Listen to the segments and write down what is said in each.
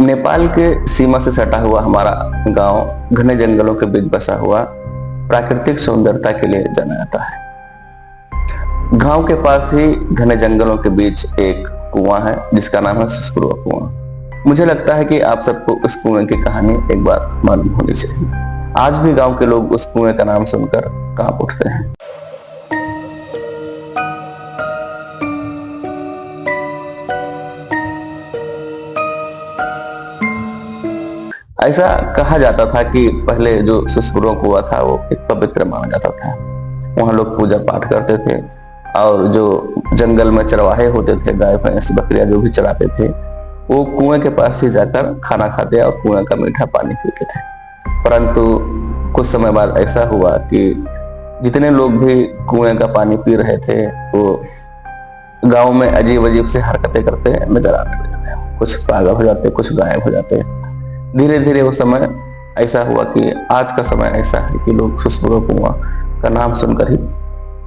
नेपाल के सीमा से सटा हुआ हमारा गांव घने जंगलों के बीच बसा हुआ प्राकृतिक सौंदर्यता के लिए जाना जाता है। गांव के पास ही घने जंगलों के बीच एक कुआं है जिसका नाम है सुसकुरुआ कुआं। मुझे लगता है कि आप सबको उस कुएं की कहानी एक बार मालूम होनी चाहिए। आज भी गांव के लोग उस कुएं का नाम सुनकर कांप उठते हैं। ऐसा कहा जाता था कि पहले जो सुसकुरुआ कुआं था वो एक पवित्र माना जाता था। वहां लोग पूजा पाठ करते थे और जो जंगल में चरवाहे होते थे, गाय भैंस बकरियां जो भी चराते थे, वो कुएं के पास ही जाकर खाना खाते और कुएं का मीठा पानी पीते थे। परंतु कुछ समय बाद ऐसा हुआ कि जितने लोग भी कुएं का पानी पी रहे थे वो गांव में अजीब अजीब से हरकतें करते नजर आने लगे। कुछ पागल हो जाते, कुछ गायब हो जाते। धीरे धीरे वो समय ऐसा हुआ कि आज का समय ऐसा है कि लोग सुसकुरुआ कुआं का नाम सुनकर ही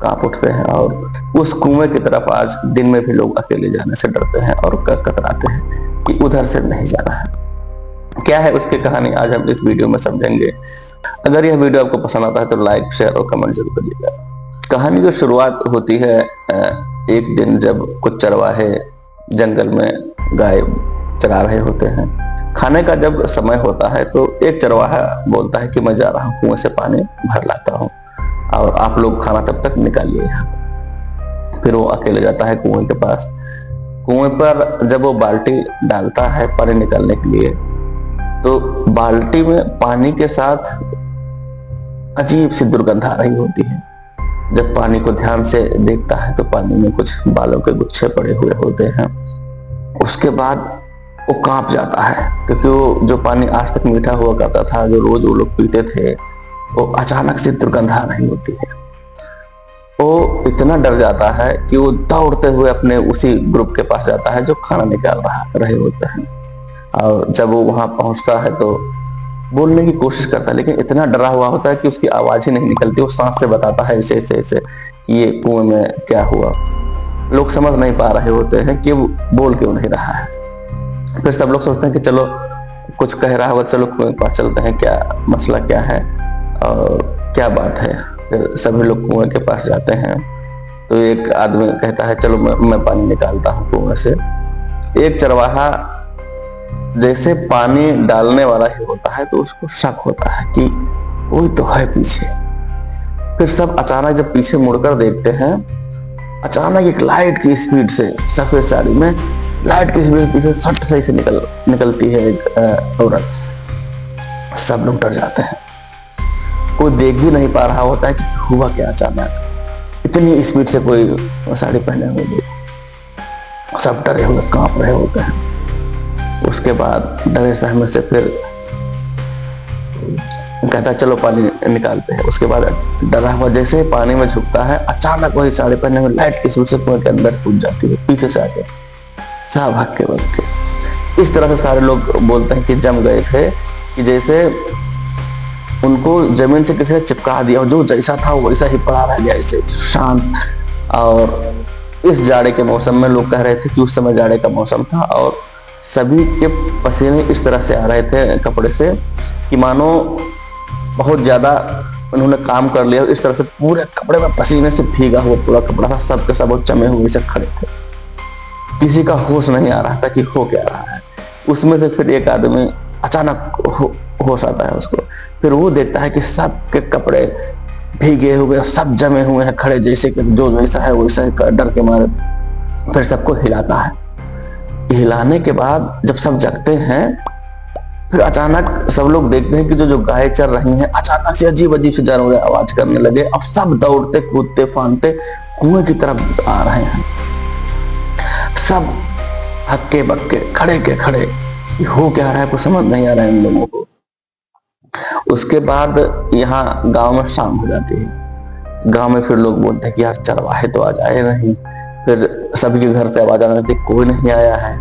कांप उठते हैं और उस कुएं की तरफ आज दिन में भी लोग अकेले जाने से डरते हैं और कतराते हैं कि उधर से नहीं जाना है। क्या है उसकी कहानी आज हम इस वीडियो में समझेंगे। अगर यह वीडियो आपको पसंद आता है तो लाइक, शेयर और कमेंट जरूर करिएगा। कहानी की शुरुआत होती है एक दिन जब कुछ चरवाहे जंगल में गाय चरा रहे होते हैं। खाने का जब समय होता है तो एक चरवाहा बोलता है कि मैं जा रहा हूँ कुएं से पानी भर लाता हूँ और आप लोग खाना तब तक निकालिए यहाँ। फिर वो अकेले जाता है कुएं के पास। कुएं पर जब वो बाल्टी डालता है पानी निकालने के लिए तो बाल्टी में पानी के साथ अजीब सी दुर्गंध आ रही होती है। जब पानी को ध्यान से देखता है तो पानी में कुछ बालों के गुच्छे पड़े हुए होते हैं। उसके बाद वो कांप जाता है क्योंकि वो जो पानी आज तक मीठा हुआ करता था, जो रोज वो लोग पीते थे, वो अचानक से दुर्गंध आ रही होती है। वो इतना डर जाता है कि वो दौड़ते हुए अपने उसी ग्रुप के पास जाता है जो खाना निकाल रहे होते हैं। और जब वो वहां पहुंचता है तो बोलने की कोशिश करता है, लेकिन इतना डरा हुआ होता है कि उसकी आवाज ही नहीं निकलती। वो सांस से बताता है ऐसे ऐसे ऐसे कि ये कुएं में क्या हुआ। लोग समझ नहीं पा रहे होते हैं कि वो बोल क्यों नहीं रहा है। फिर सब लोग सोचते हैं कि चलो कुछ कह रहा होगा, चलो कुएं के पास चलते हैं, क्या मसला क्या है और क्या बात है। फिर सभी लोग कुएं के पास जाते हैं तो एक आदमी कहता है चलो मैं पानी निकालता हूँ कुएं से। एक चरवाहा जैसे पानी डालने वाला ही होता है तो उसको शक होता है कि कोई तो है पीछे। फिर सब अचानक जब पीछे मुड़कर देखते हैं, अचानक एक लाइट की स्पीड से, सफेद साड़ी में लाइट की स्पीड से पीछे सट से निकलती है एक औरत। सब लोग डर जाते हैं। कोई देख भी नहीं पा रहा होता है कि हुआ क्या। अचानक इतनी स्पीड से कोई साड़ी पहने हुए, सब डरे हुए कांप रहे होते हैं। उसके बाद डरे सहमे से फिर कहता है चलो पानी निकालते हैं। उसके बाद डरा हुआ जैसे पानी में झुकता है, अचानक वही साड़ी पहने हुए लाइट की स्पीड से कुएं के अंदर कूद जाती है पीछे से आके, सब हक्के बक्के। इस तरह से सारे लोग बोलते हैं कि जम गए थे कि जैसे उनको जमीन से किसी ने चिपका दिया और जो जैसा था वैसा ही पड़ा रह गया, ऐसे शांत। और इस जाड़े के मौसम में लोग कह रहे थे कि उस समय जाड़े का मौसम था और सभी के पसीने इस तरह से आ रहे थे कपड़े से कि मानो बहुत ज्यादा उन्होंने काम कर लिया। इस तरह से पूरे कपड़े में पसीने से भीगा हुआ पूरा कपड़ा था। सबके सब चमे हुए से खड़े थे। किसी का होश नहीं आ रहा था कि हो क्या रहा है। उसमें से फिर एक आदमी अचानक होश आता है उसको। फिर वो देखता है कि सबके कपड़े भीगे हुए, सब जमे हुए हैं खड़े, जैसे कि जो वैसा है वैसा है, डर के मारे। फिर सबको हिलाता है। हिलाने के बाद जब सब जगते हैं फिर अचानक सब लोग देखते हैं कि जो गाय चर रही हैं अचानक से अजीब अजीब से जानवर आवाज करने लगे और सब दौड़ते कूदते फांदते कुएं की तरफ आ रहे हैं। सब हक्के बक्के, खड़े के खड़े कि हो क्या रहा है, कुछ समझ नहीं आ रहा है इन लोगों को। उसके बाद यहाँ गांव में शाम हो जाती है। गांव में फिर लोग बोलते हैं कि यार चरवाहे तो आज आए नहीं। फिर सभी के घर से आवाज आने लगती, कोई नहीं आया है।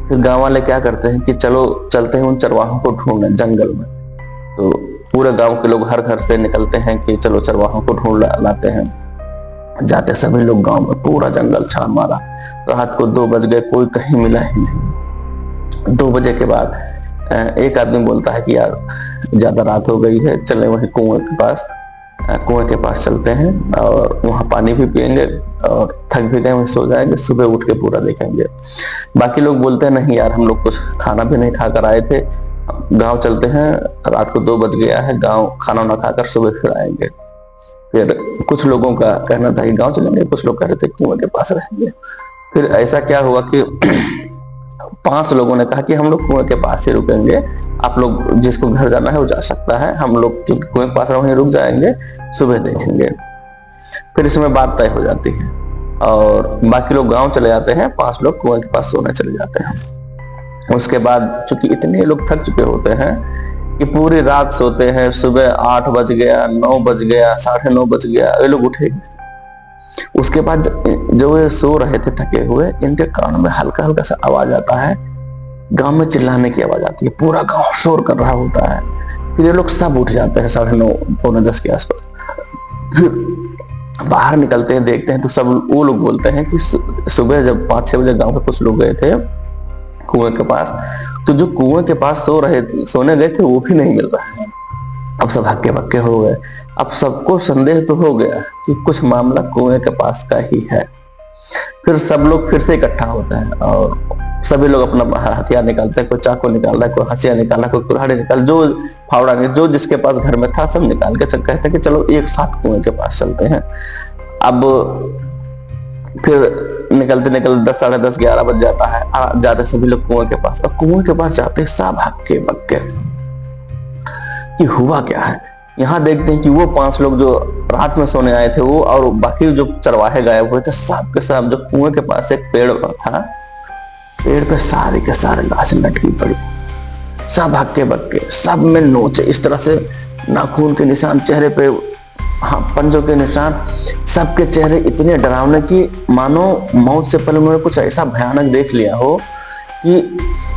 फिर गांव वाले क्या करते हैं कि चलो चलते हैं उन चरवाहों को ढूंढने जंगल में। तो पूरे गांव के लोग हर घर से निकलते हैं कि चलो चरवाहों को ढूंढ लाते हैं। जाते सभी लोग गांव में, पूरा जंगल छान मारा। रात को 2 बज गए, कोई कहीं मिला ही नहीं। 2 बजे के बाद एक आदमी बोलता है कि यार ज्यादा रात हो गई है, चले वहीं कुएं के पास चलते हैं और वहां पानी भी पियेंगे और थक भी गए, वहीं सो जाएंगे, सुबह उठ के पूरा देखेंगे। बाकी लोग बोलते हैं नहीं यार, हम लोग कुछ खाना भी नहीं खाकर आए थे, गांव चलते हैं, रात को 2 बज गया है, गांव खाना ना खाकर सुबह फिर आएंगे। फिर कुछ लोगों का कहना था कि गांव चलेंगे, कुछ लोग कह रहे थे कुएं के पास रहेंगे। फिर ऐसा क्या हुआ कि 5 लोगों ने कहा कि हम लोग कुएं के पास ही रुकेंगे, आप लोग जिसको घर जाना है वो जा सकता है, हम लोग जो कुएं के पास वहीं रुक जाएंगे, सुबह देखेंगे। फिर इसमें बात तय हो जाती है और बाकी लोग गांव चले जाते हैं, 5 लोग कुएं के पास सोने चले जाते हैं। उसके बाद चूंकि इतने लोग थक चुके होते हैं कि पूरी रात सोते हैं, सुबह 8 बज गया, 9 बज गया, 9:30 बज गया, ये लोग उठे। उसके बाद जो ये सो रहे थे थके हुए, इनके कान में हल्का हल्का सा आवाज आता है, गांव में चिल्लाने की आवाज आती है, पूरा गांव शोर कर रहा होता है। फिर ये लोग सब उठ जाते हैं 9:30 पौने 10 के आसपास। फिर बाहर निकलते हैं, देखते हैं तो सब वो लोग बोलते हैं कि सुबह जब 5-6 बजे गांव के कुछ लोग गए थे कुएं के पास, तो जो कुएं के पास सोने गए थे वो भी नहीं मिल रहा है। अब सब हक्के बक्के हो गए। अब सबको संदेह तो हो गया कि कुछ मामला कुएं के पास का ही है। फिर सब लोग फिर से इकट्ठा होते हैं और सभी लोग अपना हथियार निकालते हैं, कोई चाकू निकाल रहा है, कोई हंसिया निकाल रहा है, कोई कुल्हाड़ी निकाल, जो फावड़ा नहीं, जो जिसके पास घर में था सब निकाल के कहते हैं कि चलो एक साथ कुएं के पास चलते हैं। अब फिर निकलते निकलते 10, 10:30, 11 बज जाता है, जाते सभी लोग कुएं के पास। और कुएं के पास जाते सब हक्के बक्के कि हुआ क्या है। यहाँ देखते हैं कि वो 5 लोग जो रात में सोने आए थे वो और बाकी जो चरवाहे गायब हुए थे, सब के सब जो कुएं के पास एक पेड़ था, पेड़ पे सारे के सारे लाशें लटकी पड़ी, सब हक्के बक्के, सब में नोचे, इस तरह से नाखून के निशान चेहरे पे, हाँ पंजों के निशान, सबके चेहरे इतने डरावने कि मानो मौत से पहले उन्होंने कुछ ऐसा भयानक देख लिया हो कि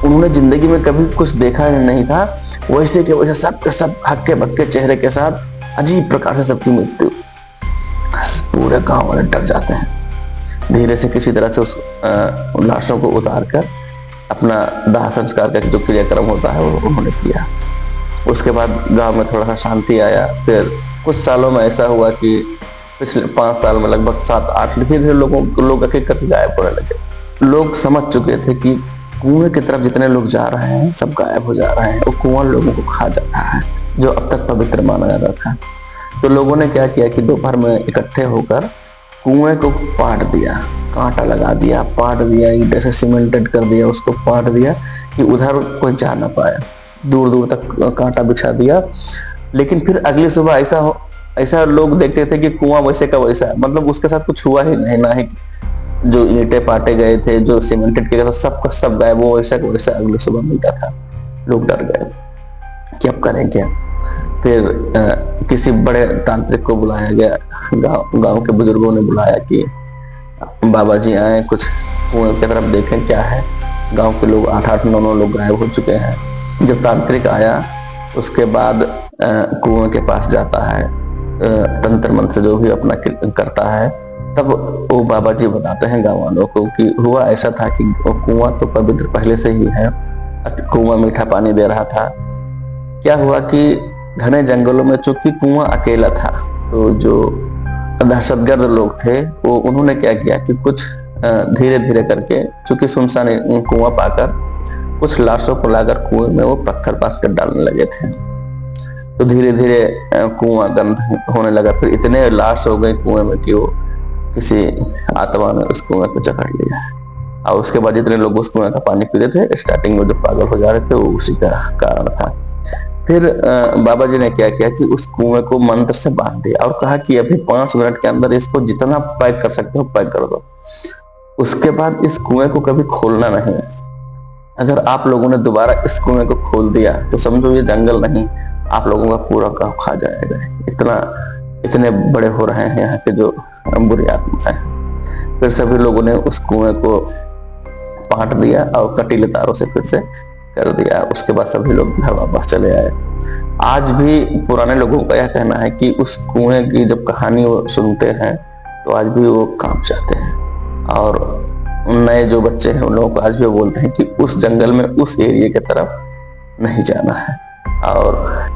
उन्होंने जिंदगी में कभी कुछ देखा नहीं था। वैसे के वैसे सब के सब हक्के बक्के चेहरे के साथ अजीब प्रकार से सबकी मृत्यु। पूरे गांव वाले डर जाते हैं। धीरे से किसी तरह से उस लाशों को उतार कर अपना दाह संस्कार का जो क्रियाक्रम होता है वो उन्होंने किया। उसके बाद गांव में थोड़ा सा शांति आया। फिर कुछ सालों में ऐसा हुआ कि पिछले 5 साल में लगभग 7-8 धीरे लोग हकीकत गायब होने लगे। लोग समझ चुके थे कि कुएं की तरफ जितने लोग जा रहे हैं सब गायब हो जा रहे हैं, वो कुआं लोगों को खा जा रहा है जो अब तक पवित्र माना जाता था। तो लोगों ने क्या किया कि दोपहर में इकट्ठे होकर कुएं को पाट दिया, कांटा लगा दिया, पाट दिया, ईंट से सीमेंटेड कर दिया, उसको पाट दिया कि उधर कोई जा ना पाए, दूर दूर तक कांटा बिछा दिया। लेकिन फिर अगली सुबह ऐसा लोग देखते थे कि कुआं वैसे का वैसा है, मतलब उसके साथ कुछ हुआ ही नहीं, ना ही जो ईंटें पाटे गए थे, जो सीमेंटेड किया था, सबका सब गायब, वो वैसा का वैसा अगले सुबह मिलता था। लोग डर गए कि अब करें क्या। फिर किसी बड़े तांत्रिक को बुलाया गया, गांव के बुजुर्गों ने बुलाया कि बाबा जी आए, कुछ कुएं की तरफ देखें क्या है। गांव के लोग 8-8, 9-9 लोग गायब हो चुके हैं। जब तांत्रिक आया उसके बाद कुएं के पास जाता है, तंत्र मंत्र से जो भी अपना करता है, तब वो बाबा जी बताते हैं गाँव वालों को कि हुआ ऐसा था कि कुआं तो पवित्र पहले से ही है, कुआं मीठा पानी दे रहा था। क्या हुआ कि घने जंगलों में चूंकि कुआं अकेला था, तो जो दहशतगर्द लोग थे वो उन्होंने क्या किया कि कुछ धीरे धीरे करके, चूंकि सुनसान कुआं पाकर कुछ लाशों को लाकर कुएं में वो पत्थर पास कर डालने लगे थे। तो धीरे धीरे कुआं गंद होने लगा। फिर इतने लाश हो गए कुएं में कि वो किसी आत्मा ने उस कुएं को जकड़ लिया। और उसके बाद जितने लोग उस कुएं का पानी पीते थे, स्टार्टिंग में जो पागल हो जा रहे थे, वो उसी का कारण था। फिर बाबा जी ने क्या किया कि उस कुएं को मंत्र से बांध दिया और कहा कि अभी 5 मिनट के अंदर इसको जितना पैक कर सकते हो पैक कर दो। उसके बाद इस कुएं को कभी खोलना नहीं। अगर आप लोगों ने दोबारा इस कुएं को खोल दिया तो समझो ये जंगल नहीं, आप लोगों का पूरा गांव खा जाएगा। इतने बड़े हो रहे हैं यहाँ के जो बुरी आत्मा है। फिर सभी लोगों ने उस कुएं को पाट दिया और कटीले तारों से फिर से कर दिया। उसके बाद सभी लोग घर वापस चले आए। आज भी पुराने लोगों का यह कहना है कि उस कुएं की जब कहानी वो सुनते हैं तो आज भी वो कांप जाते हैं। और नए जो बच्चे हैं उन लोगों को आज भी बोलते हैं कि उस जंगल में उस एरिया की तरफ नहीं जाना है। और